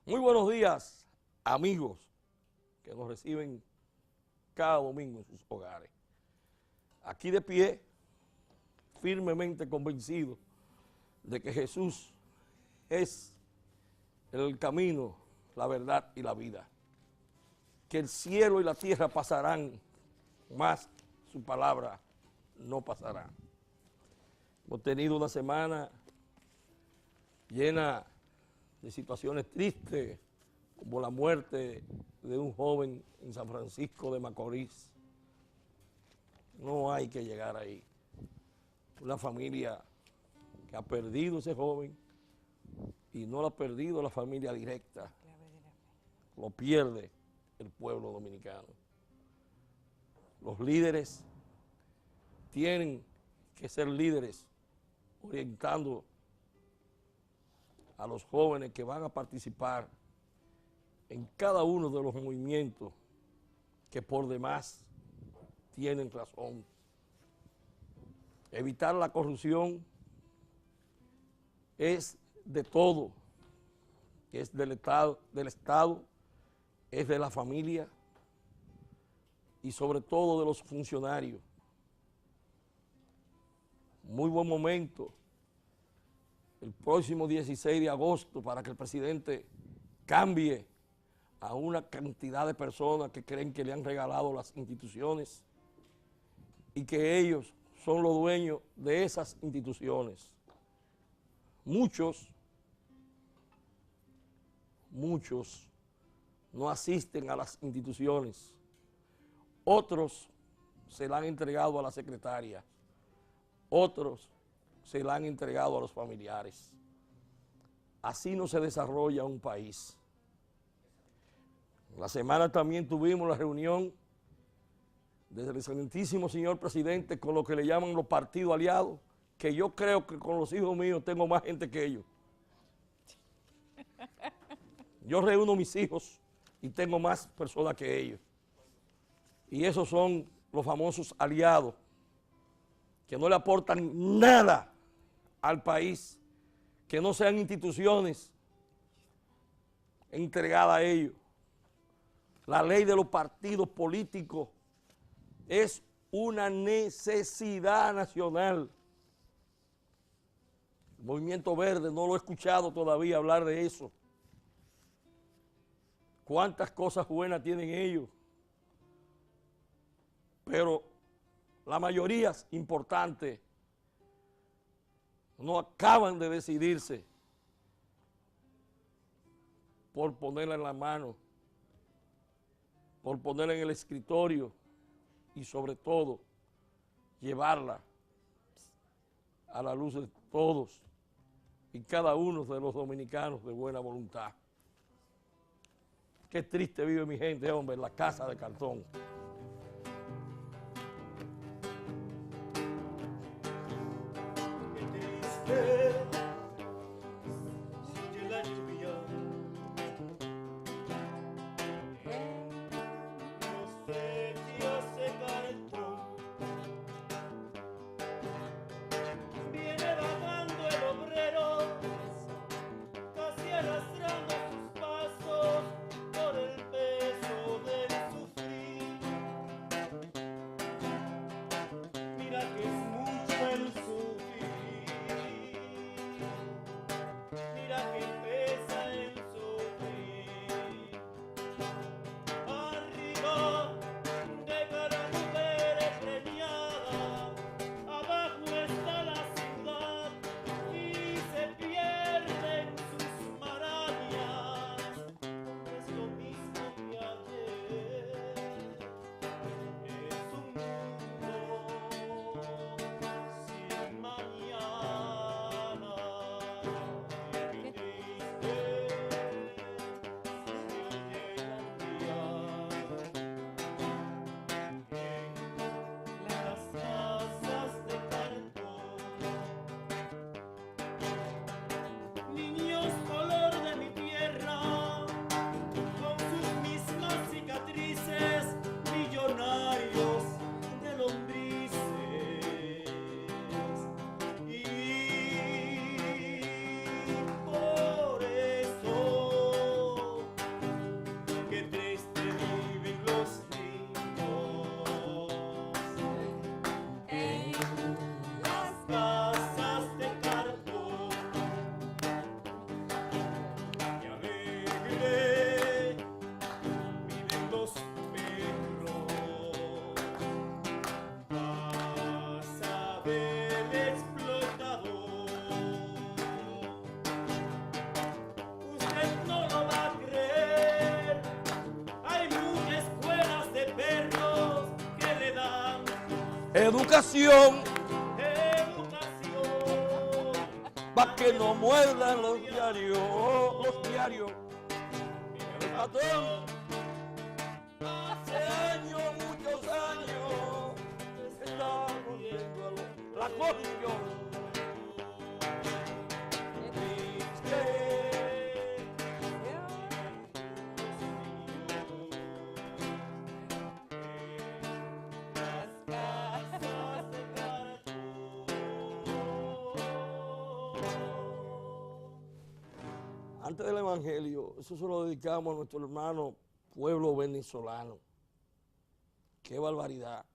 Muy buenos días, amigos que nos reciben cada domingo en sus hogares. Aquí de pie, firmemente convencido de que Jesús es el camino, la verdad y la vida. Que el cielo y la tierra pasarán, mas su palabra no pasará. Hemos tenido una semana llena de situaciones tristes, como la muerte de un joven en San Francisco de Macorís. No hay que llegar ahí. Una familia que ha perdido ese joven y no lo ha perdido la familia directa. Lo pierde el pueblo dominicano. Los líderes tienen que ser líderes orientando a los jóvenes que van a participar en cada uno de los movimientos que por demás tienen razón. Evitar la corrupción es de todo, es del Estado, es de la familia y sobre todo de los funcionarios. Muy buen momento el próximo 16 de agosto para que el presidente cambie a una cantidad de personas que creen que le han regalado las instituciones y que ellos son los dueños de esas instituciones. Muchos no asisten a las instituciones, otros se la han entregado a la secretaria, otros se la han entregado a los familiares. Así no se desarrolla un país. La semana también tuvimos la reunión del excelentísimo señor presidente con lo que le llaman los partidos aliados, que yo creo que con los hijos míos tengo más gente que ellos. Yo reúno mis hijos y tengo más personas que ellos. Y esos son los famosos aliados, que no le aportan nada al país, que no sean instituciones entregadas a ellos. La ley de los partidos políticos es una necesidad nacional. El Movimiento Verde no lo he escuchado todavía hablar de eso. Cuántas cosas buenas tienen ellos, pero la mayoría importante no acaban de decidirse por ponerla en la mano, por ponerla en el escritorio y sobre todo llevarla a la luz de todos y cada uno de los dominicanos de buena voluntad. Qué triste vive mi gente, hombre, en la casa de cartón. Sigue la lluvia, no sé si hace cartón. Viene bajando el obrero, casi arrastrando sus pasos por el peso del sufrir. Mira que es mucho el sufrir. Educación, educación, para que no muerdan los diarios, los diarios. El patrón, hace años, muchos años, se está volviendo a la corrupción. Antes del Evangelio, eso se lo dedicamos a nuestro hermano pueblo venezolano. Qué barbaridad.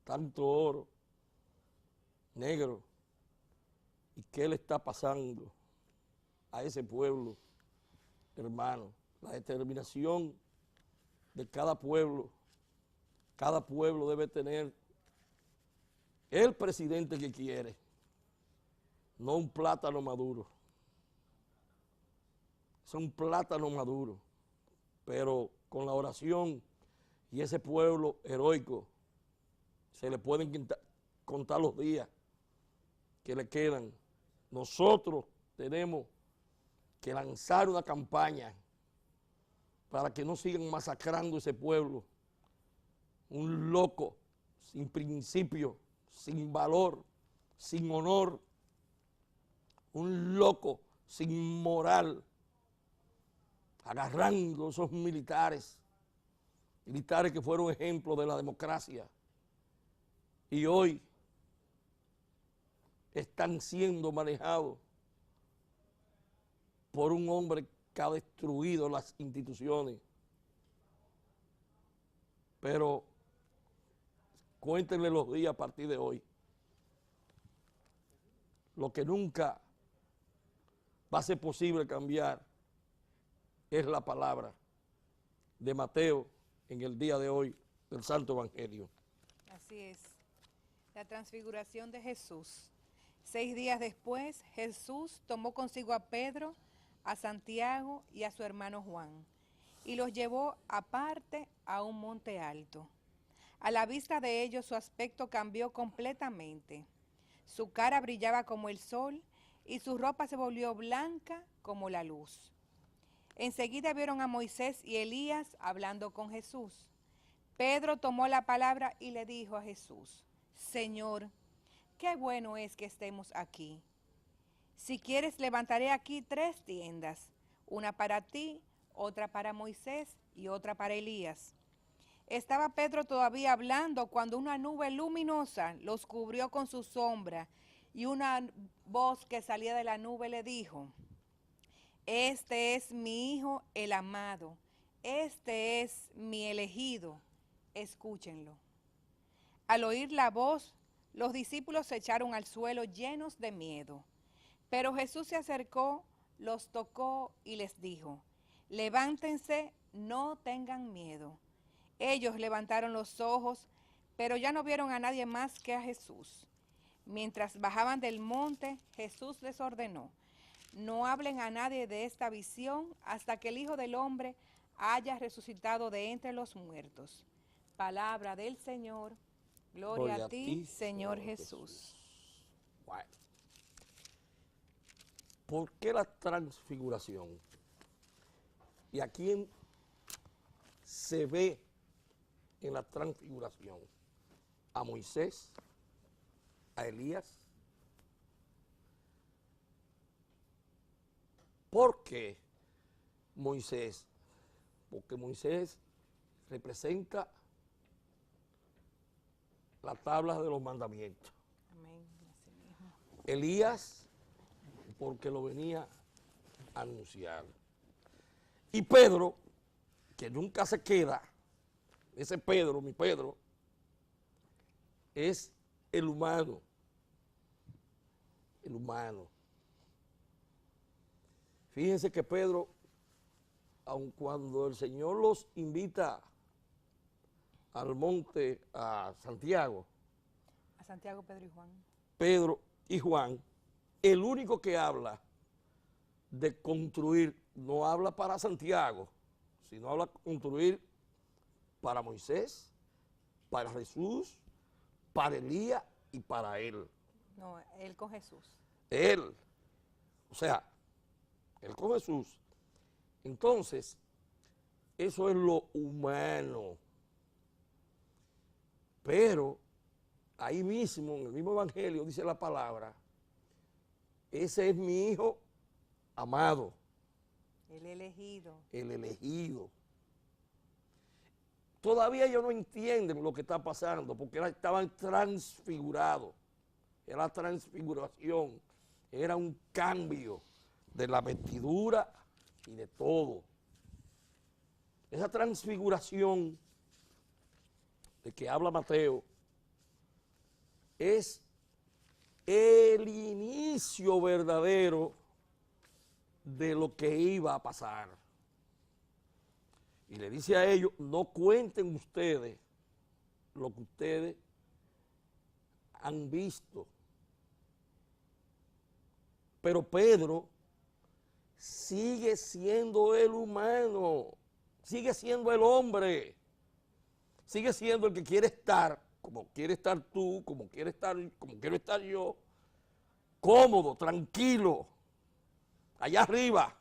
Tanto oro negro. ¿Y qué le está pasando a ese pueblo, hermano? La determinación de cada pueblo debe tener el presidente que quiere, no un plátano maduro. Es un plátano maduro, pero con la oración y ese pueblo heroico se le pueden contar los días que le quedan. Nosotros tenemos que lanzar una campaña para que no sigan masacrando ese pueblo. Un loco sin principio, sin valor, sin honor, un loco sin moral, agarrando esos militares que fueron ejemplo de la democracia y hoy están siendo manejados por un hombre que ha destruido las instituciones. Pero cuéntenle los días a partir de hoy. Lo que nunca va a ser posible cambiar es la palabra de Mateo en el día de hoy del Santo Evangelio. Así es, la transfiguración de Jesús. 6 días después, Jesús tomó consigo a Pedro, a Santiago y a su hermano Juan, y los llevó aparte a un monte alto. A la vista de ellos su aspecto cambió completamente. Su cara brillaba como el sol y su ropa se volvió blanca como la luz. Enseguida vieron a Moisés y Elías hablando con Jesús. Pedro tomó la palabra y le dijo a Jesús: Señor, qué bueno es que estemos aquí. Si quieres, levantaré aquí 3 tiendas, una para ti, otra para Moisés y otra para Elías. Estaba Pedro todavía hablando cuando una nube luminosa los cubrió con su sombra y una voz que salía de la nube le dijo: Este es mi Hijo el amado, este es mi elegido, escúchenlo. Al oír la voz, los discípulos se echaron al suelo llenos de miedo. Pero Jesús se acercó, los tocó y les dijo: Levántense, no tengan miedo. Ellos levantaron los ojos, pero ya no vieron a nadie más que a Jesús. Mientras bajaban del monte, Jesús les ordenó: No hablen a nadie de esta visión hasta que el Hijo del Hombre haya resucitado de entre los muertos. Palabra del Señor. Gloria a ti, Señor Jesús. Bueno. ¿Por qué la transfiguración? ¿Y a quién se ve en la transfiguración? ¿A Moisés? ¿A Elías? ¿Por qué Moisés? Porque Moisés representa la tabla de los mandamientos. Amén. Así mismo. Elías, porque lo venía a anunciar. Y Pedro, que nunca se queda, ese Pedro, mi Pedro, es el humano. El humano. Fíjense que Pedro, aun cuando el Señor los invita al monte, a Santiago, A Santiago, Pedro y Juan. Pedro y Juan, el único que habla de construir, no habla para Santiago, sino habla de construir para Moisés, para Jesús, para Elías y para él. No, él con Jesús. Él, o sea, él con Jesús. Entonces, eso es lo humano. Pero ahí mismo, en el mismo evangelio, dice la palabra, ese es mi hijo amado. El elegido. El elegido. Todavía ellos no entienden lo que está pasando, porque estaban transfigurados. Era transfiguración, era un cambio de la vestidura y de todo. Esa transfiguración de que habla Mateo es el inicio verdadero de lo que iba a pasar. Y le dice a ellos, no cuenten ustedes lo que ustedes han visto. Pero Pedro sigue siendo el humano, sigue siendo el hombre, sigue siendo el que quiere estar, como quiere estar tú, como quiero estar yo, cómodo, tranquilo, allá arriba,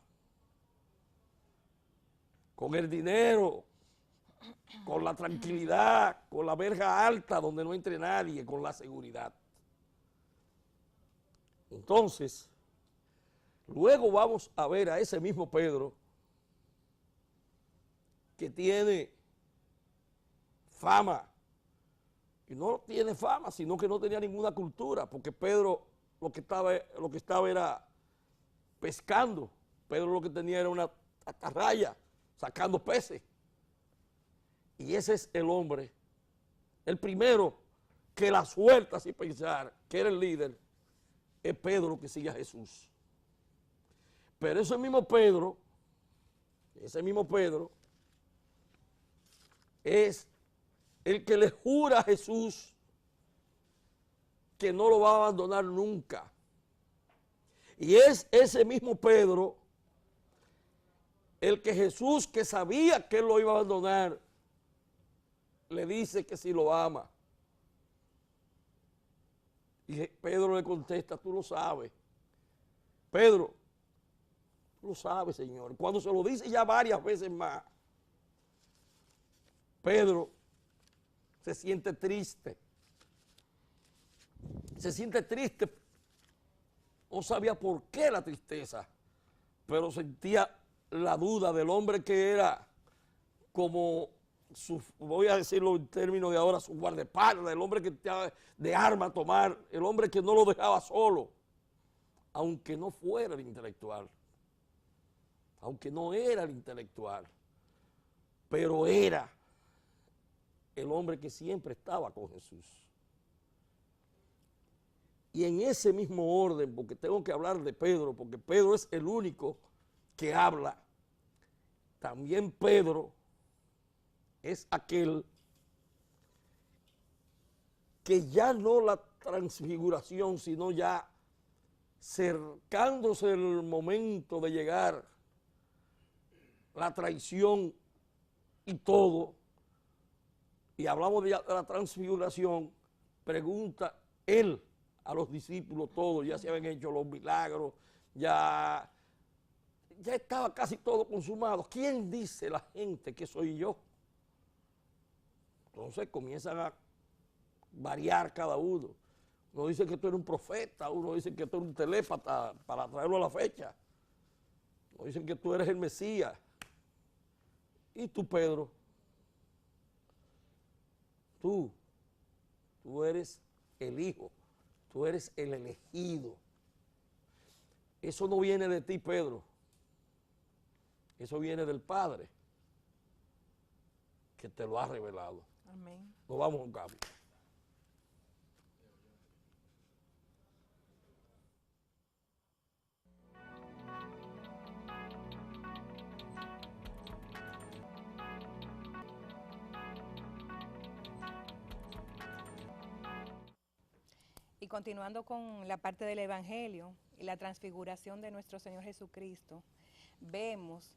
con el dinero, con la tranquilidad, con la verja alta donde no entre nadie, con la seguridad. Entonces, luego vamos a ver a ese mismo Pedro que tiene fama, y no tiene fama, sino que no tenía ninguna cultura, porque Pedro lo que estaba era pescando. Pedro lo que tenía era una atarraya, sacando peces. Y ese es el hombre, el primero que la suelta sin pensar, que era el líder, es Pedro que sigue a Jesús. Pero ese mismo Pedro es el que le jura a Jesús que no lo va a abandonar nunca. Y es ese mismo Pedro el que Jesús, que sabía que él lo iba a abandonar, le dice que si lo ama. Y Pedro le contesta, tú lo sabes. Pedro, tú lo sabes, Señor. Cuando se lo dice ya varias veces más, Pedro se siente triste. Se siente triste. No sabía por qué la tristeza, pero sentía la duda del hombre que era como voy a decirlo en términos de ahora, su guardaespaldas, el hombre que estaba de arma a tomar, el hombre que no lo dejaba solo, aunque no fuera el intelectual, aunque no era el intelectual, pero era el hombre que siempre estaba con Jesús. Y en ese mismo orden, porque tengo que hablar de Pedro, porque Pedro es el único que habla, también Pedro es aquel que ya no la transfiguración, sino ya cercándose el momento de llegar, la traición y todo, y hablamos de la transfiguración, pregunta él a los discípulos todos, ya se habían hecho los milagros, ya estaba casi todo consumado. ¿Quién dice la gente que soy yo? Entonces comienzan a variar cada uno. Uno dice que tú eres un profeta, uno dice que tú eres un telépata para traerlo a la fecha. Uno dice que tú eres el Mesías. ¿Y tú, Pedro? Tú eres el Hijo, tú eres el elegido. Eso no viene de ti, Pedro. Eso viene del Padre que te lo ha revelado. Amén. Nos vamos a un cambio. Y continuando con la parte del Evangelio y la transfiguración de nuestro Señor Jesucristo, vemos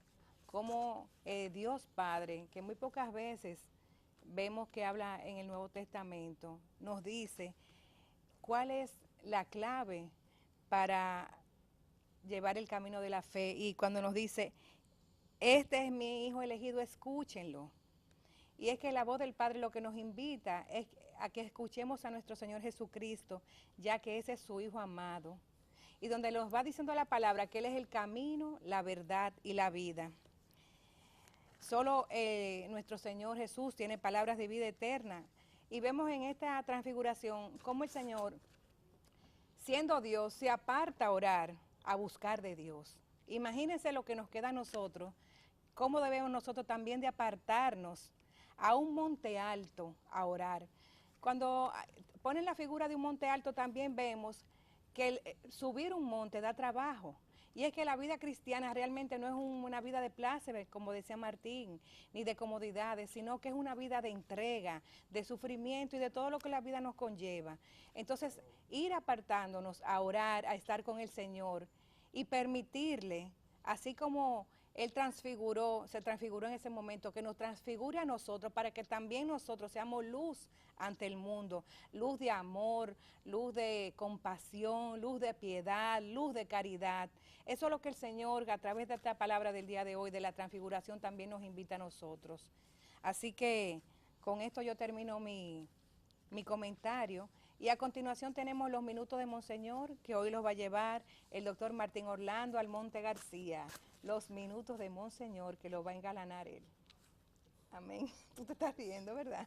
cómo Dios Padre, que muy pocas veces vemos que habla en el Nuevo Testamento, nos dice cuál es la clave para llevar el camino de la fe. Y cuando nos dice, este es mi hijo elegido, escúchenlo. Y es que la voz del Padre lo que nos invita es a que escuchemos a nuestro Señor Jesucristo, ya que ese es su Hijo amado. Y donde nos va diciendo la palabra que Él es el camino, la verdad y la vida. Solo nuestro Señor Jesús tiene palabras de vida eterna. Y vemos en esta transfiguración cómo el Señor, siendo Dios, se aparta a orar, a buscar de Dios. Imagínense lo que nos queda a nosotros, cómo debemos nosotros también de apartarnos a un monte alto a orar. Cuando ponen la figura de un monte alto también vemos que subir un monte da trabajo. Y es que la vida cristiana realmente no es una vida de plácemes, como decía Martín, ni de comodidades, sino que es una vida de entrega, de sufrimiento y de todo lo que la vida nos conlleva. Entonces, ir apartándonos a orar, a estar con el Señor y permitirle, así como Él se transfiguró en ese momento, que nos transfigure a nosotros para que también nosotros seamos luz ante el mundo, luz de amor, luz de compasión, luz de piedad, luz de caridad. Eso es lo que el Señor, a través de esta palabra del día de hoy, de la transfiguración, también nos invita a nosotros. Así que con esto yo termino mi comentario. Y a continuación tenemos los minutos de Monseñor, que hoy los va a llevar el doctor Martín Orlando Almonte García. Los minutos de Monseñor, que los va a engalanar él. Amén. Tú te estás riendo, ¿verdad?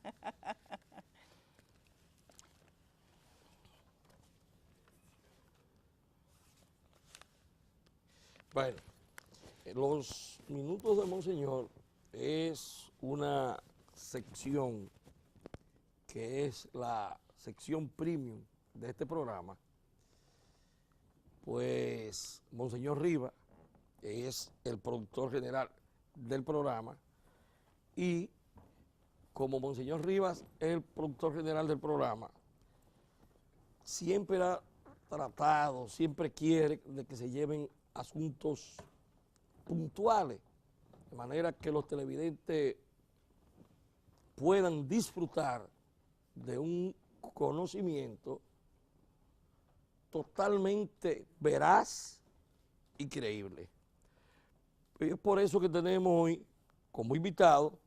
Bueno, los minutos de Monseñor es una sección que es la sección premium de este programa. Pues Monseñor Rivas es el productor general del programa y como Monseñor Rivas es el productor general del programa, siempre ha tratado, siempre quiere de que se lleven asuntos puntuales, de manera que los televidentes puedan disfrutar de un conocimiento totalmente veraz y creíble. Y es por eso que tenemos hoy como invitado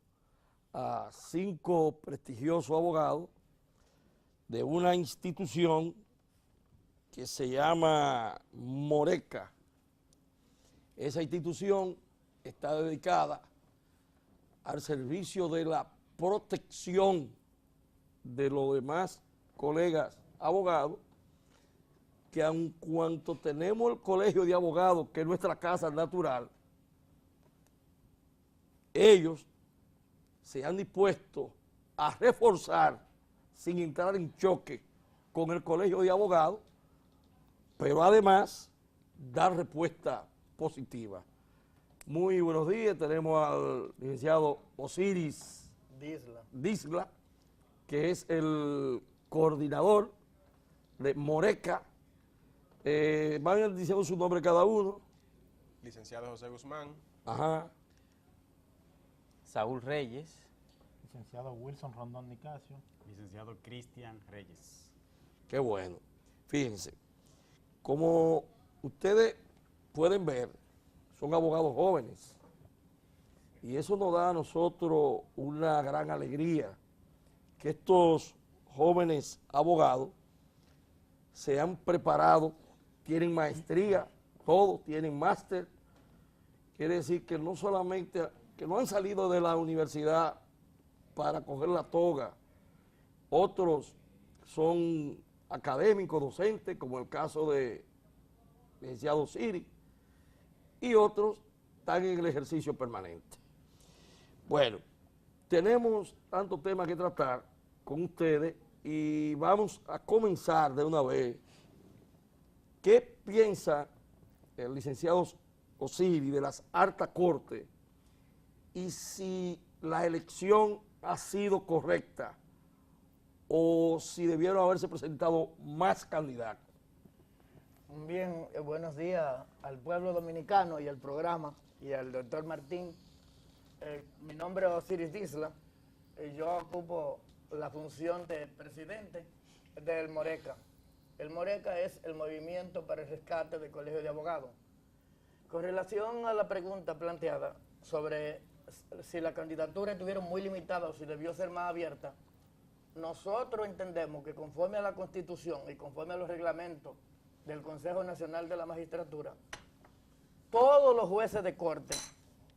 a 5 prestigiosos abogados de una institución que se llama Moreca. Esa institución está dedicada al servicio de la protección de los demás colegas abogados, que aun cuanto tenemos el colegio de abogados, que es nuestra casa natural, ellos se han dispuesto a reforzar sin entrar en choque con el colegio de abogados, pero además dar respuesta positiva. Muy buenos días, tenemos al licenciado Osiris Disla, que es el coordinador de Moreca. Van diciendo su nombre cada uno. Licenciado José Guzmán. Ajá. Saúl Reyes. Licenciado Wilson Rondón Nicasio. Licenciado Cristian Reyes. Qué bueno. Fíjense, como ustedes pueden ver, son abogados jóvenes. Y eso nos da a nosotros una gran alegría, que estos jóvenes abogados se han preparado, tienen maestría, todos tienen máster. Quiere decir que no solamente, que no han salido de la universidad para coger la toga, otros son académicos, docentes, como el caso de licenciado Siri, y otros están en el ejercicio permanente. Bueno, tenemos tantos temas que tratar con ustedes y vamos a comenzar de una vez. ¿Qué piensa el licenciado Osiris de las altas cortes y si la elección ha sido correcta o si debieron haberse presentado más candidatos? Bien, buenos días al pueblo dominicano y al programa y al doctor Martín. Mi nombre es Osiris Disla. yo ocupo la función de presidente del Moreca. El Moreca es el Movimiento para el Rescate del Colegio de Abogados. Con relación a la pregunta planteada sobre si la candidatura estuvieron muy limitada o si debió ser más abierta, nosotros entendemos que conforme a la Constitución y conforme a los reglamentos del Consejo Nacional de la Magistratura, todos los jueces de corte,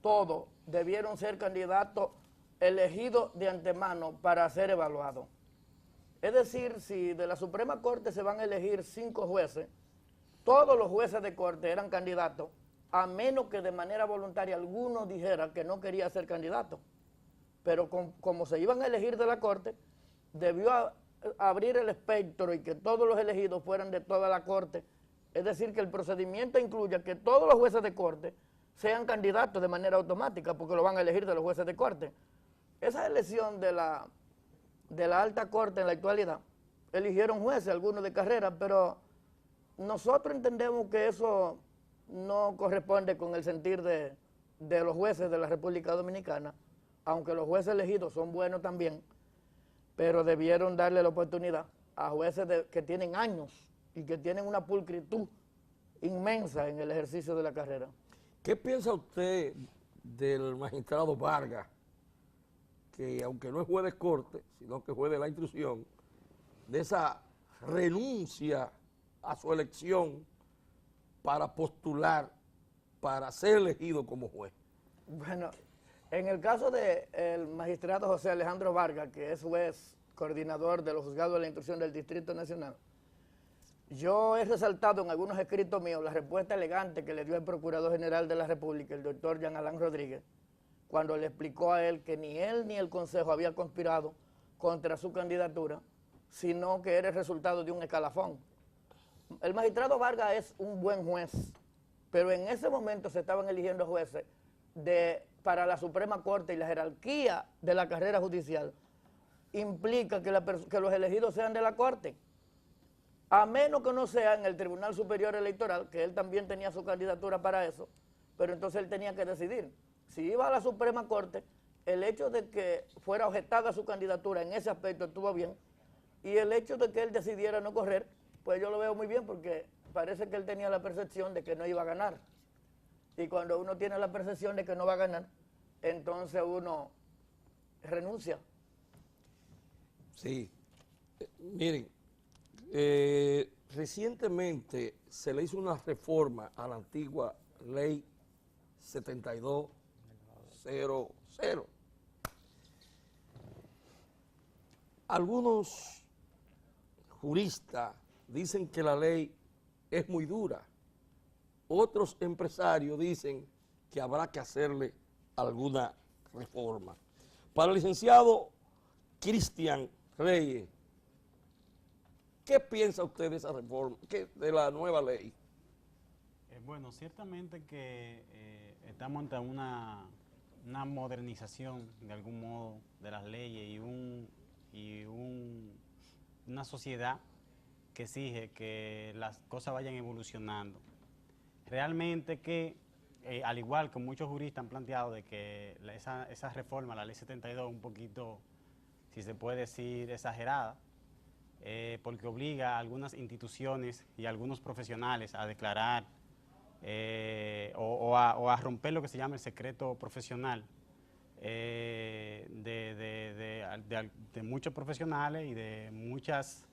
todos debieron ser candidatos elegidos de antemano para ser evaluados. Es decir, si de la Suprema Corte se van a elegir 5 jueces, todos los jueces de corte eran candidatos, a menos que de manera voluntaria alguno dijera que no quería ser candidato. Pero como se iban a elegir de la Corte, debió abrir el espectro y que todos los elegidos fueran de toda la Corte. Es decir, que el procedimiento incluya que todos los jueces de Corte sean candidatos de manera automática, porque lo van a elegir de los jueces de Corte. Esa elección de la Alta Corte en la actualidad, eligieron jueces, algunos de carrera, pero nosotros entendemos que eso no corresponde con el sentir de los jueces de la República Dominicana, aunque los jueces elegidos son buenos también, pero debieron darle la oportunidad a jueces que tienen años y que tienen una pulcritud inmensa en el ejercicio de la carrera. ¿Qué piensa usted del magistrado Vargas, que aunque no es juez de corte, sino que es juez de la instrucción, de esa renuncia a su elección para postular, para ser elegido como juez? Bueno, en el caso del magistrado José Alejandro Vargas, que es juez coordinador de los juzgados de la instrucción del Distrito Nacional, yo he resaltado en algunos escritos míos la respuesta elegante que le dio el Procurador General de la República, el doctor Jean Alain Rodríguez, cuando le explicó a él que ni él ni el Consejo había conspirado contra su candidatura, sino que era el resultado de un escalafón. El magistrado Vargas es un buen juez, pero en ese momento se estaban eligiendo jueces para la Suprema Corte y la jerarquía de la carrera judicial implica que los elegidos sean de la Corte, a menos que no sea en el Tribunal Superior Electoral, que él también tenía su candidatura para eso, pero entonces él tenía que decidir. Si iba a la Suprema Corte, el hecho de que fuera objetada su candidatura en ese aspecto estuvo bien, y el hecho de que él decidiera no correr, pues yo lo veo muy bien, porque parece que él tenía la percepción de que no iba a ganar. Y cuando uno tiene la percepción de que no va a ganar, entonces uno renuncia. Sí. Miren, recientemente se le hizo una reforma a la antigua ley 7200. Algunos juristas dicen que la ley es muy dura. Otros empresarios dicen que habrá que hacerle alguna reforma. Para el licenciado Cristian Reyes, ¿qué piensa usted de esa reforma, de la nueva ley? Bueno, ciertamente que estamos ante una modernización de algún modo de las leyes y una sociedad que exige que las cosas vayan evolucionando. Realmente que, al igual que muchos juristas han planteado de que esa reforma, la ley 72, un poquito, si se puede decir, exagerada, porque obliga a algunas instituciones y a algunos profesionales a declarar o a romper lo que se llama el secreto profesional de muchos profesionales y de muchas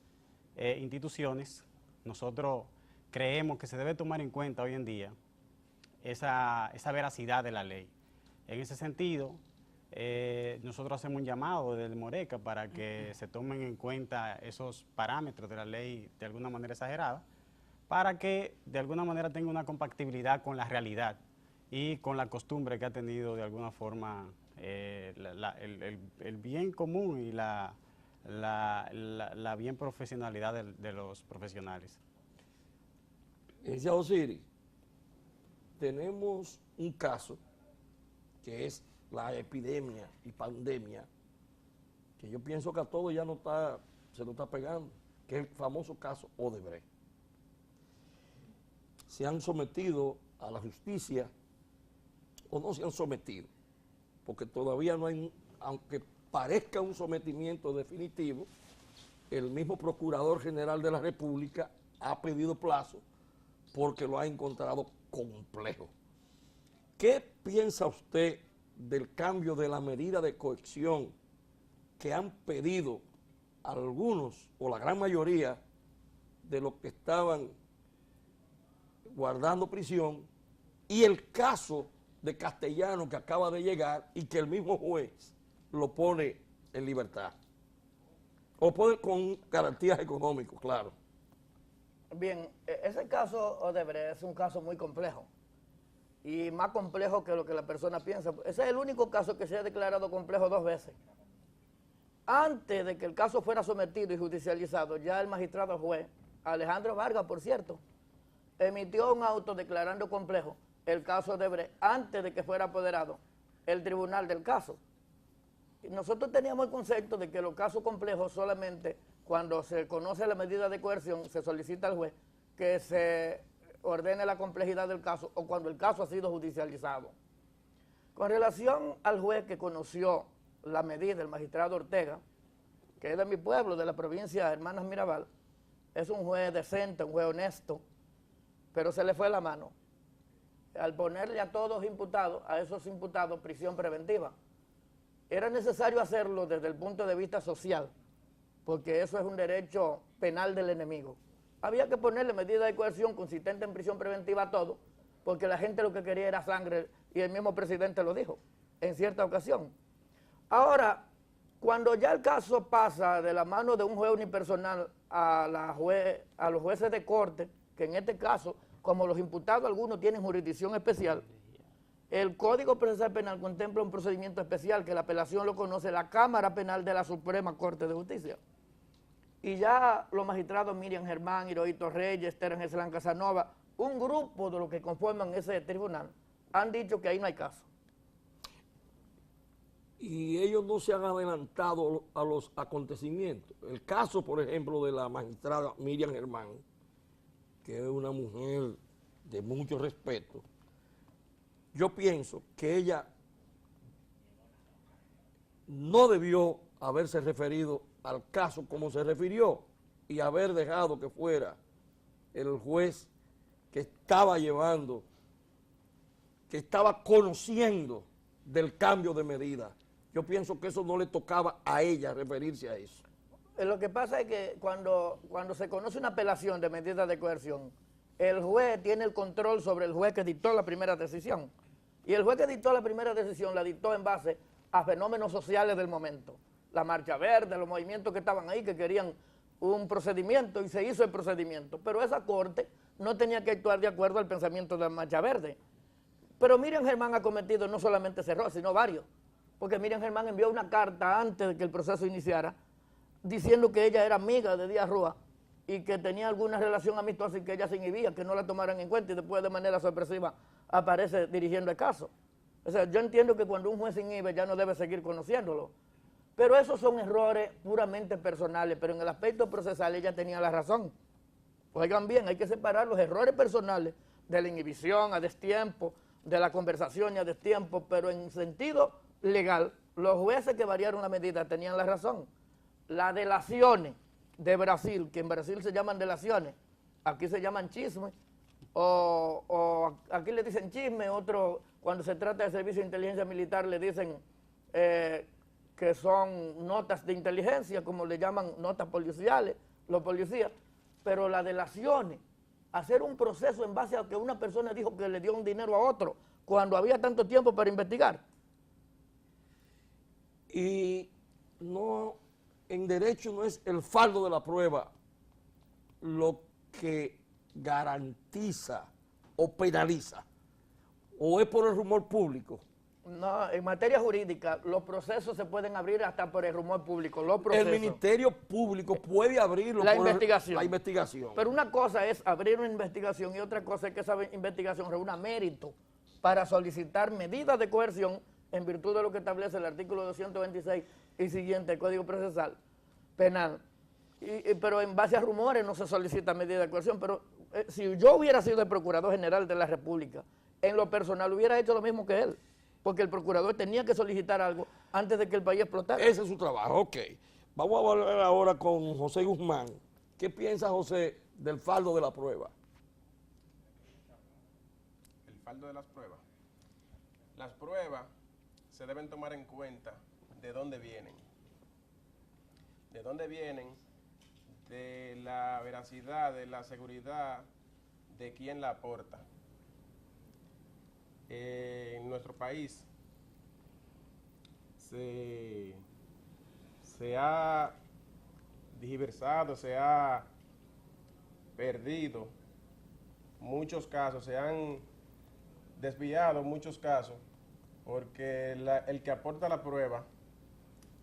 instituciones. Nosotros creemos que se debe tomar en cuenta hoy en día esa veracidad de la ley. En ese sentido, nosotros hacemos un llamado desde el Moreca para que se tomen en cuenta esos parámetros de la ley de alguna manera exagerada, para que de alguna manera tenga una compatibilidad con la realidad y con la costumbre que ha tenido de alguna forma el bien común y la bien profesionalidad de los profesionales. Licenciado Osiris, tenemos un caso que es la epidemia y pandemia, que yo pienso que a todos ya se nos está pegando, que es el famoso caso Odebrecht. Se han sometido a la justicia o no se han sometido, porque todavía no hay, aunque parezca un sometimiento definitivo, el mismo Procurador General de la República ha pedido plazo porque lo ha encontrado complejo. ¿Qué piensa usted del cambio de la medida de coerción que han pedido algunos o la gran mayoría de los que estaban guardando prisión y el caso de Castellano que acaba de llegar y que el mismo juez lo pone en libertad? O pone con garantías económicas, claro. Bien, ese caso Odebrecht es un caso muy complejo y más complejo que lo que la persona piensa. Ese es el único caso que se ha declarado complejo 2 veces. Antes de que el caso fuera sometido y judicializado, ya el magistrado juez, Alejandro Vargas, por cierto, emitió un auto declarando complejo el caso Odebrecht antes de que fuera apoderado el tribunal del caso. Y nosotros teníamos el concepto de que los casos complejos solamente cuando se conoce la medida de coerción se solicita al juez que se ordene la complejidad del caso o cuando el caso ha sido judicializado. Con relación al juez que conoció la medida, el magistrado Ortega, que es de mi pueblo, de la provincia de Hermanas Mirabal, es un juez decente, un juez honesto, pero se le fue la mano al ponerle a todos imputados, a esos imputados, prisión preventiva. Era necesario hacerlo desde el punto de vista social, porque eso es un derecho penal del enemigo. Había que ponerle medida de coerción consistente en prisión preventiva a todo, porque la gente lo que quería era sangre, y el mismo presidente lo dijo en cierta ocasión. Ahora, cuando ya el caso pasa de la mano de un juez unipersonal a los jueces de corte, que en este caso, como los imputados algunos tienen jurisdicción especial, el Código Procesal Penal contempla un procedimiento especial que la apelación lo conoce la Cámara Penal de la Suprema Corte de Justicia. Y ya los magistrados Miriam Germán, Hirohito Reyes, Terence Eslan Casanova, un grupo de los que conforman ese tribunal, han dicho que ahí no hay caso. Y ellos no se han adelantado a los acontecimientos. El caso, por ejemplo, de la magistrada Miriam Germán, que es una mujer de mucho respeto, yo pienso que ella no debió haberse referido al caso como se refirió y haber dejado que fuera el juez que estaba llevando, que estaba conociendo del cambio de medida. Yo pienso que eso no le tocaba a ella referirse a eso. Lo que pasa es que cuando se conoce una apelación de medida de coerción, el juez tiene el control sobre el juez que dictó la primera decisión. Y el juez que dictó la primera decisión la dictó en base a fenómenos sociales del momento. La Marcha Verde, los movimientos que estaban ahí, que querían un procedimiento y se hizo el procedimiento. Pero esa corte no tenía que actuar de acuerdo al pensamiento de la Marcha Verde. Pero Miriam Germán ha cometido no solamente ese error, sino varios. Porque Miriam Germán envió una carta antes de que el proceso iniciara, diciendo que ella era amiga de Díaz Rúa y que tenía alguna relación amistosa y que ella se inhibía, que no la tomaran en cuenta y después de manera sorpresiva aparece dirigiendo el caso. O sea, yo entiendo que cuando un juez se inhibe ya no debe seguir conociéndolo. Pero esos son errores puramente personales, pero en el aspecto procesal ella tenía la razón. Oigan bien, hay que separar los errores personales de la inhibición a destiempo, de la conversación y a destiempo, pero en sentido legal, los jueces que variaron la medida tenían la razón. Las delaciones de Brasil, que en Brasil se llaman delaciones, aquí se llaman chismes, o aquí le dicen chisme, otro cuando se trata de servicio de inteligencia militar le dicen que son notas de inteligencia, como le llaman notas policiales, los policías, pero las delaciones, hacer un proceso en base a que una persona dijo que le dio un dinero a otro, cuando había tanto tiempo para investigar. Y no, en derecho no es el fardo de la prueba lo que garantiza o penaliza, o es por el rumor público. No, en materia jurídica, los procesos se pueden abrir hasta por el rumor público, los procesos. El Ministerio Público puede abrirlo la por investigación. la investigación. Pero una cosa es abrir una investigación y otra cosa es que esa investigación reúna mérito para solicitar medidas de coerción en virtud de lo que establece el artículo 226 y siguiente del Código Procesal Penal. Pero en base a rumores no se solicita medida de coerción. Pero si yo hubiera sido el Procurador General de la República, en lo personal hubiera hecho lo mismo que él. porque el procurador tenía que solicitar algo antes de que el país explotara. Ese es su trabajo, ok. Vamos a hablar ahora con José Guzmán. ¿Qué piensa José del fardo de la prueba? El fardo de las pruebas. Las pruebas se deben tomar en cuenta de dónde vienen. De dónde vienen, de la veracidad, de la seguridad, de quién la aporta. En nuestro país se ha diversado, se ha perdido muchos casos, se han desviado muchos casos, porque el que aporta la prueba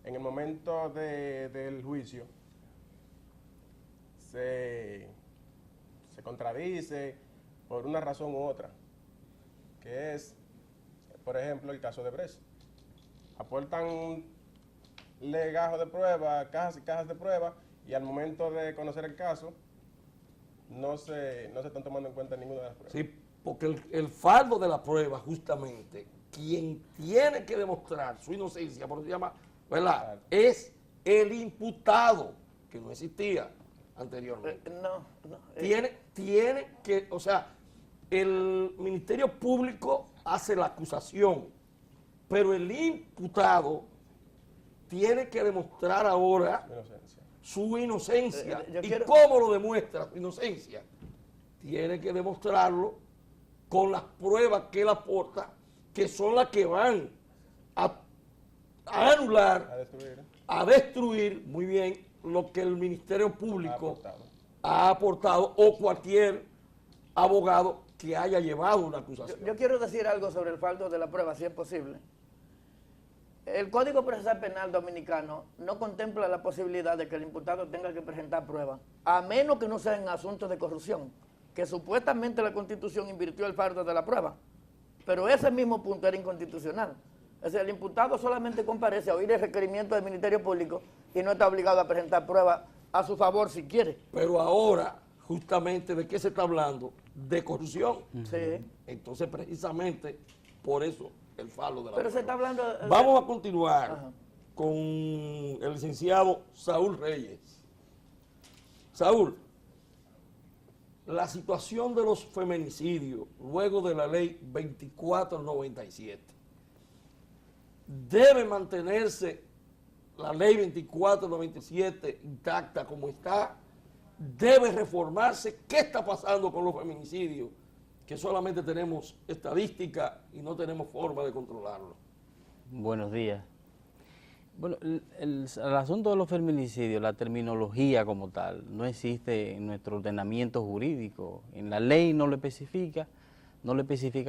en el momento del juicio se contradice por una razón u otra, que es, por ejemplo, el caso de Brecht. Aportan legajos de prueba, cajas y cajas de prueba, y al momento de conocer el caso, no se están tomando en cuenta ninguna de las pruebas. Sí, porque el fardo de la prueba, justamente, quien tiene que demostrar su inocencia, por eso se llama, ¿verdad?, Claro. es el imputado, que no existía anteriormente. No. Tiene que, o sea, el Ministerio Público hace la acusación, pero el imputado tiene que demostrar ahora Inocencia. su inocencia. Yo ¿Y quiero- cómo lo demuestra su inocencia? Tiene que demostrarlo con las pruebas que él aporta, que son las que van a anular, A destruir. a destruir, muy bien, lo que el Ministerio Público aportado. ha aportado o cualquier abogado que haya llevado una acusación. Yo quiero decir algo sobre el fardo de la prueba, si es posible. El Código Procesal Penal Dominicano no contempla la posibilidad de que el imputado tenga que presentar pruebas, a menos que no sea en asuntos de corrupción, que supuestamente la Constitución invirtió el fardo de la prueba, pero ese mismo punto era inconstitucional. Es decir, el imputado solamente comparece a oír el requerimiento del Ministerio Público y no está obligado a presentar pruebas a su favor si quiere. Pero ahora, justamente, ¿de qué se está hablando? De corrupción. Sí. Entonces, precisamente, por eso, el fardo de la Pero se prueba. está hablando... Vamos a continuar Ajá. con el licenciado Saúl Reyes. Saúl, la situación de los feminicidios luego de la ley 2497, ¿debe mantenerse la ley 2497 intacta como está? ¿Debe reformarse? ¿Qué está pasando con los feminicidios? Que solamente tenemos estadística y no tenemos forma de controlarlo. Buenos días. Bueno, el asunto de los feminicidios, la terminología como tal, no existe en nuestro ordenamiento jurídico. En la ley no lo especifica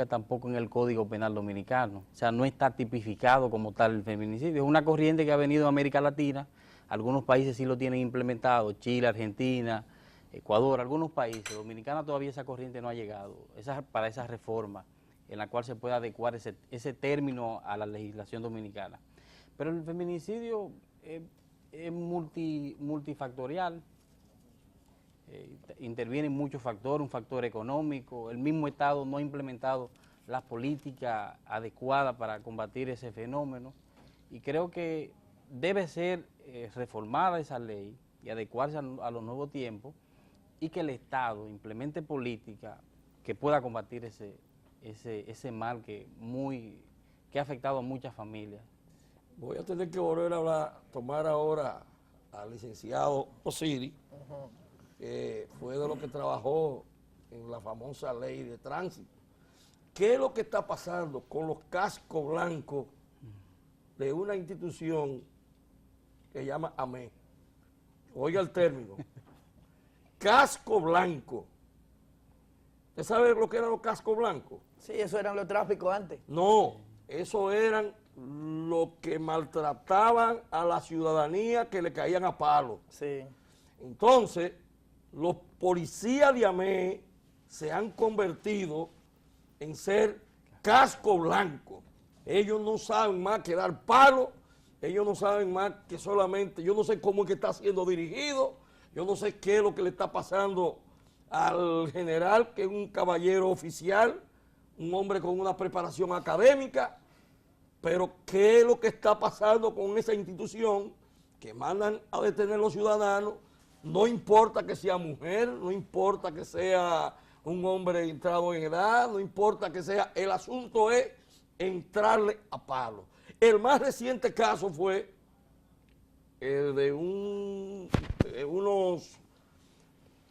tampoco en el Código Penal Dominicano. O sea, no está tipificado como tal el feminicidio. Es una corriente que ha venido de América Latina. Algunos países sí lo tienen implementado, Chile, Argentina, Ecuador, algunos países. Dominicana todavía esa corriente no ha llegado para esa reforma en la cual se pueda adecuar ese término a la legislación dominicana. Pero el feminicidio es multifactorial, intervienen muchos factores, un factor económico, el mismo Estado no ha implementado las políticas adecuadas para combatir ese fenómeno y creo que debe ser reformada esa ley y adecuarse a los nuevos tiempos y que el Estado implemente política que pueda combatir ese mal que ha afectado a muchas familias. Voy a tener que volver a tomar ahora al licenciado Osiris, que fue de lo que trabajó en la famosa ley de tránsito. ¿Qué es lo que está pasando con los cascos blancos de una institución que se llama AME? Oiga el término. Casco blanco. ¿Usted sabe lo que eran los cascos blancos? Sí, eso eran los tráficos antes. No, eso eran los que maltrataban a la ciudadanía, que le caían a palo. Sí. Entonces, los policías de AME se han convertido en ser casco blanco. Ellos no saben más que dar palo, ellos no saben más que solamente, yo no sé cómo es que está siendo dirigido, yo no sé qué es lo que le está pasando al general, que es un caballero oficial, un hombre con una preparación académica, Pero ¿qué es lo que está pasando con esa institución que mandan a detener a los ciudadanos? No importa que sea mujer, no importa que sea un hombre entrado en edad, no importa que sea, el asunto es entrarle a palo. El más reciente caso fue el de unos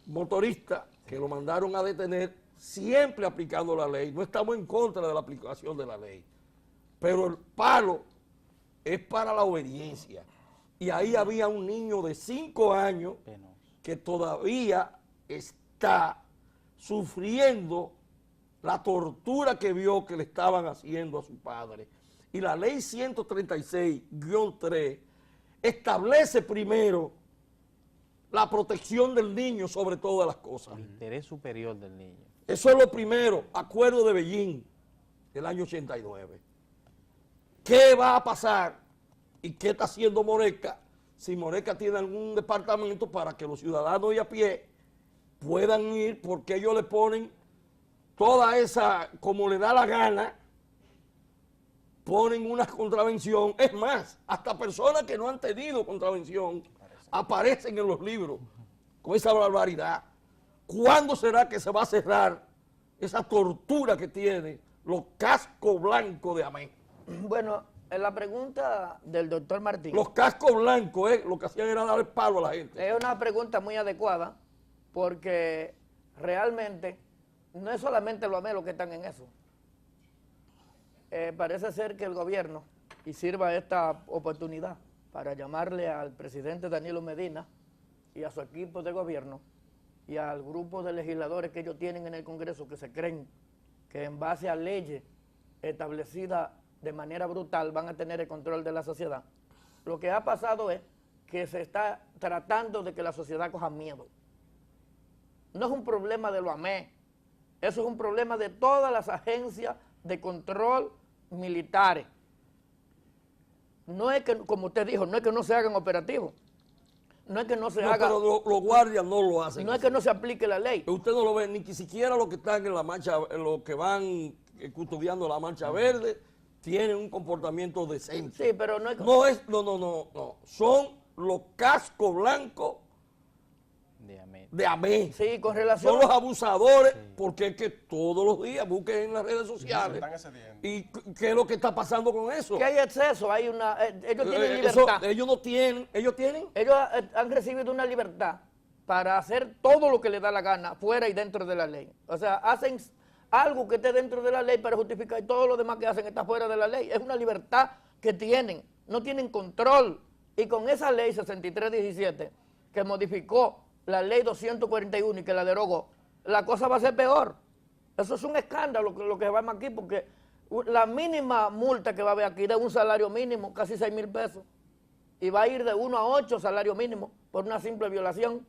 motoristas que lo mandaron a detener, siempre aplicando la ley. No estamos en contra de la aplicación de la ley, pero el palo es para la obediencia. Y ahí había un niño de 5 años que todavía está sufriendo la tortura que vio que le estaban haciendo a su padre. Y la ley 136-3 establece primero la protección del niño sobre todas las cosas. El interés superior del niño. Eso es lo primero, acuerdo de Beijing del año 89. ¿Qué va a pasar y qué está haciendo Moreca? Si Moreca tiene algún departamento para que los ciudadanos de a pie puedan ir, porque ellos le ponen toda esa, como le da la gana, ponen una contravención. Es más, hasta personas que no han tenido contravención aparecen en los libros con esa barbaridad. ¿Cuándo será que se va a cerrar esa tortura que tiene los cascos blancos de Amén? Bueno, en la pregunta del doctor Martín. Los cascos blancos, lo que hacían era darle palo a la gente. Es una pregunta muy adecuada porque realmente no es solamente los AME los que están en eso. Parece ser que el gobierno, y sirva esta oportunidad para llamarle al presidente Danilo Medina y a su equipo de gobierno y al grupo de legisladores que ellos tienen en el Congreso que se creen que en base a leyes establecidas de manera brutal van a tener el control de la sociedad. Lo que ha pasado es que se está tratando de que la sociedad coja miedo. No es un problema de los AME, eso es un problema de todas las agencias de control militares. No es que, como usted dijo, no es que no se hagan operativos, no es que no se haga... Pero los guardias no lo hacen. No es que no se aplique la ley. Usted no lo ve, ni siquiera los que están en la marcha, los que van custodiando la marcha verde, tienen un comportamiento decente. Sí, pero no es... No. Son los cascos blancos de AME. Sí, con relación... Son los abusadores, porque es que todos los días busquen en las redes sociales. ¿Y qué es lo que está pasando con eso? Que hay exceso, hay una... ellos tienen libertad. Ellos no tienen, ellos tienen. Ellos han recibido una libertad para hacer todo lo que les da la gana, fuera y dentro de la ley. O sea, hacen algo que esté dentro de la ley para justificar y todo lo demás que hacen está fuera de la ley. Es una libertad que tienen, no tienen control. Y con esa ley 6317, que modificó la ley 241 y que la derogó, la cosa va a ser peor. Eso es un escándalo lo que va aquí, porque la mínima multa que va a haber aquí de un salario mínimo, casi 6,000 pesos, y va a ir de 1 a 8 salarios mínimos por una simple violación.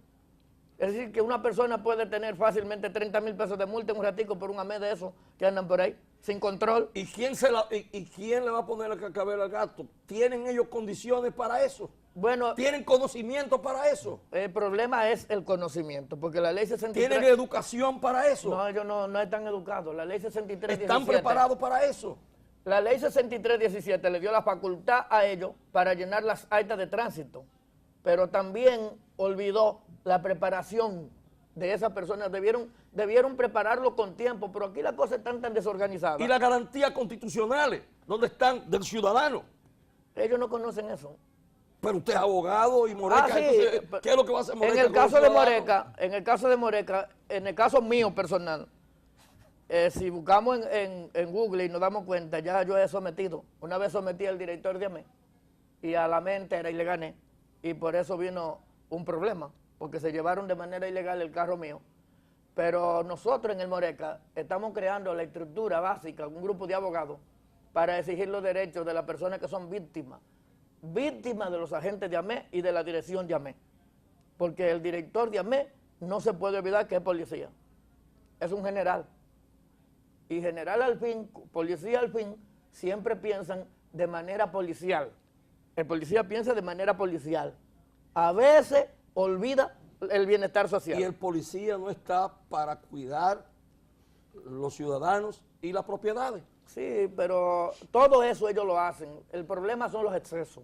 Es decir, que una persona puede tener fácilmente 30,000 pesos de multa en un ratico por un AME de esos que andan por ahí, sin control. ¿Y quién le va a poner la cascabel al gato? ¿Tienen ellos condiciones para eso? Bueno, ¿tienen conocimiento para eso? El problema es el conocimiento, porque la ley 63... ¿Tienen educación para eso? No, ellos no están educados. La ley 6317... ¿Están preparados para eso? La ley 6317 le dio la facultad a ellos para llenar las actas de tránsito, pero también olvidó la preparación de esas personas. Debieron prepararlo con tiempo, pero aquí las cosas están tan desorganizadas. ¿Y las garantías constitucionales? ¿Dónde están del ciudadano? Ellos no conocen eso. Pero usted es abogado y Moreca, sí, entonces, ¿qué es lo que va a hacer Moreca? En el caso de Moreca, en el caso mío personal, si buscamos en Google y nos damos cuenta, ya yo he sometido, una vez sometí al director de AME y a la AME entera y le gané, y por eso vino un problema, porque se llevaron de manera ilegal el carro mío. Pero nosotros en el Moreca estamos creando la estructura básica, un grupo de abogados, para exigir los derechos de las personas que son víctimas de los agentes de AME y de la dirección de AME. Porque el director de AME no se puede olvidar que es policía, es un general. Y general al fin, policía al fin, siempre piensan de manera policial. El policía piensa de manera policial. A veces olvida el bienestar social. Y el policía no está para cuidar los ciudadanos y las propiedades. Sí, pero todo eso ellos lo hacen. El problema son los excesos,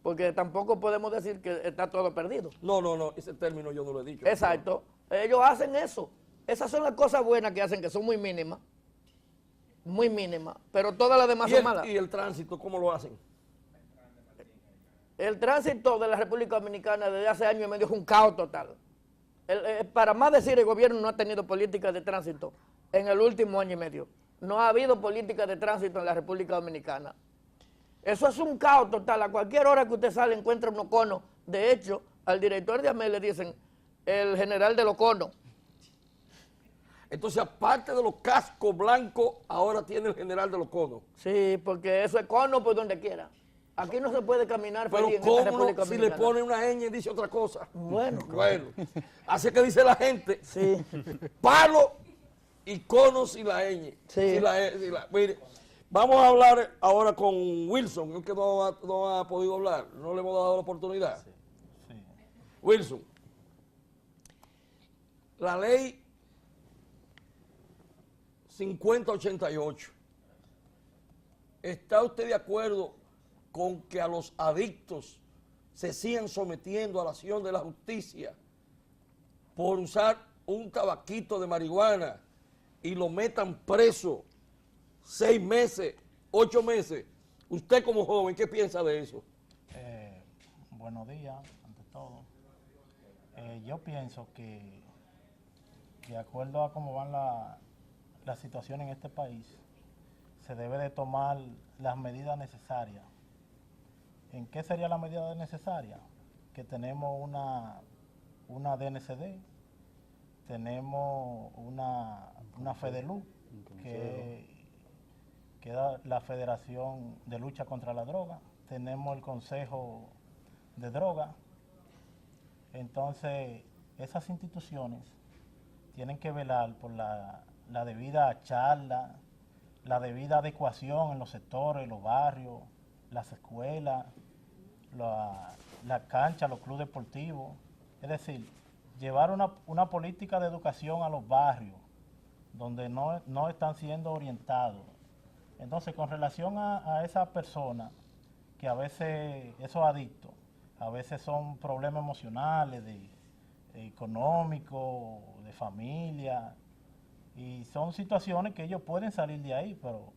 porque tampoco podemos decir que está todo perdido. No, ese término yo no lo he dicho. Exacto. Ellos hacen eso. Esas son las cosas buenas que hacen, que son muy mínimas, pero todas las demás son malas. ¿Y el tránsito cómo lo hacen? El tránsito de la República Dominicana desde hace año y medio es un caos total. Para más decir, el gobierno no ha tenido política de tránsito en el último año y medio. No ha habido política de tránsito en la República Dominicana. Eso es un caos total. A cualquier hora que usted sale encuentra unos conos. De hecho, al director de AME le dicen el general de los conos. Entonces, aparte de los cascos blancos, ahora tiene el general de los conos. Sí, porque eso es cono por donde quiera. Aquí no se puede caminar Pero feliz en ¿cómo esta República si le Dominicana? pone una ñ y dice otra cosa? Bueno. Así que dice la gente, Sí. palo y conos y la ñ. Sí. Mire, vamos a hablar ahora con Wilson, el que no ha podido hablar, no le hemos dado la oportunidad. Sí. Wilson, la ley 5088, ¿está usted de acuerdo con que a los adictos se sigan sometiendo a la acción de la justicia por usar un tabaquito de marihuana y lo metan preso 6 meses, 8 meses? Usted como joven, ¿qué piensa de eso? Buenos días, ante todo. Yo pienso que, de acuerdo a cómo van la situación en este país, se debe de tomar las medidas necesarias. ¿En qué sería la medida necesaria? Que tenemos una DNCD, tenemos una FEDELU, que es la Federación de Lucha contra la Droga, tenemos el Consejo de Droga. Entonces, esas instituciones tienen que velar por la debida charla, la debida adecuación en los sectores, los barrios, las escuelas, la cancha, los clubes deportivos. Es decir, llevar una política de educación a los barrios donde no están siendo orientados. Entonces, con relación a esas personas que a veces, esos adictos, a veces son problemas emocionales, económicos, de familia, y son situaciones que ellos pueden salir de ahí, pero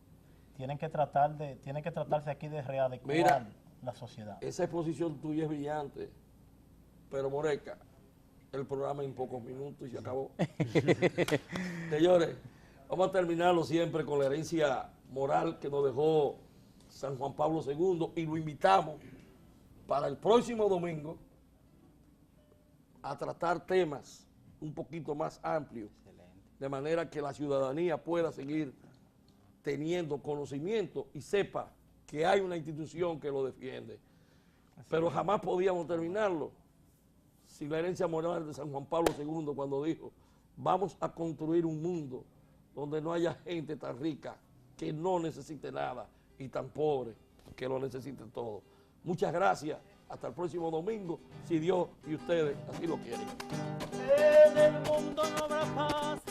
tienen que tratarse aquí de readecuar. Mira, la sociedad. Esa exposición tuya es brillante, pero Moreca, el programa en pocos minutos y se acabó. Señores, vamos a terminarlo siempre con la herencia moral que nos dejó San Juan Pablo II y lo invitamos para el próximo domingo a tratar temas un poquito más amplios, de manera que la ciudadanía pueda seguir teniendo conocimiento y sepa que hay una institución que lo defiende. Pero jamás podíamos terminarlo sin la herencia moral de San Juan Pablo II cuando dijo, vamos a construir un mundo donde no haya gente tan rica que no necesite nada y tan pobre que lo necesite todo. Muchas gracias. Hasta el próximo domingo, si Dios y ustedes así lo quieren. En el mundo no habrá paz